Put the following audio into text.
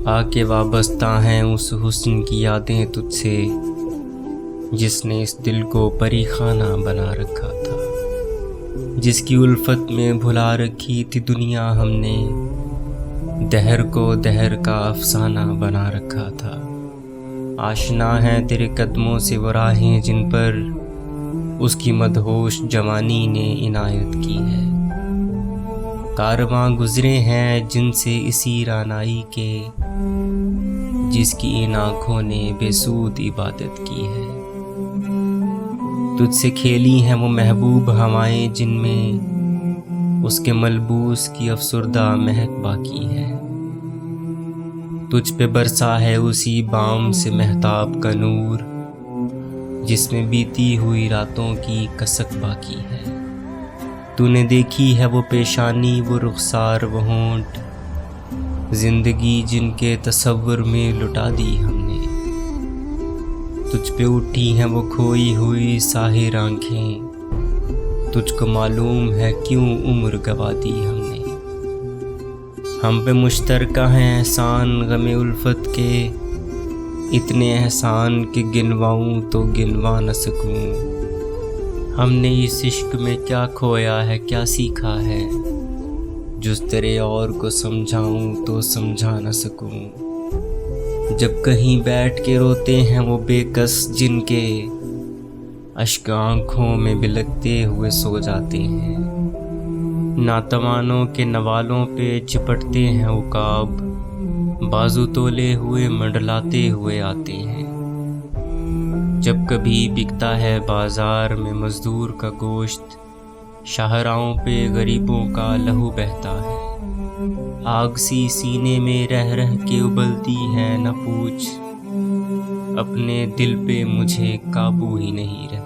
آ کے وابستہ ہیں اس حسن کی یادیں تجھ سے جس نے اس دل کو پری خانہ بنا رکھا تھا، جس کی الفت میں بھلا رکھی تھی دنیا ہم نے، دہر کو دہر کا افسانہ بنا رکھا تھا۔ آشنا ہیں تیرے قدموں سے وہ راہیں جن پر اس کی مدہوش جوانی نے عنایت کی ہے، کارواں گزرے ہیں جن سے اسی رعنائی کے جس کی ان آنکھوں نے بے سود عبادت کی ہے۔ تجھ سے کھیلی ہیں وہ محبوب ہوائیں جن میں اس کے ملبوس کی افسردہ مہک باقی ہے، تجھ پہ برسا ہے اسی بام سے مہتاب کا نور جس میں بیتی ہوئی راتوں کی کسک باقی ہے۔ تو نے دیکھی ہے وہ پیشانی، وہ رخسار، وہ ہونٹ، زندگی جن کے تصور میں لٹا دی ہم نے، تجھ پہ اٹھی ہیں وہ کھوئی ہوئی ساحر آنکھیں، تجھ کو معلوم ہے کیوں عمر گوا دی ہم نے۔ ہم پہ مشترکہ ہیں احسان غم الفت کے، اتنے احسان کہ گنواؤں تو گنوا نہ سکوں، ہم نے اس عشق میں کیا کھویا ہے کیا سیکھا ہے، جس تیرے اور کو سمجھاؤں تو سمجھا نہ سکوں۔ جب کہیں بیٹھ کے روتے ہیں وہ بے کس جن کے اشک آنکھوں میں بلکتے ہوئے سو جاتے ہیں، ناتوانوں کے نوالوں پہ چپٹتے ہیں عقاب، بازو تولے ہوئے منڈلاتے ہوئے آتے ہیں۔ جب کبھی بکتا ہے بازار میں مزدور کا گوشت، شاہراہوں پہ غریبوں کا لہو بہتا ہے، آگ سی سینے میں رہ رہ کے ابلتی ہے، نہ پوچھ اپنے دل پہ مجھے قابو ہی نہیں رہتا۔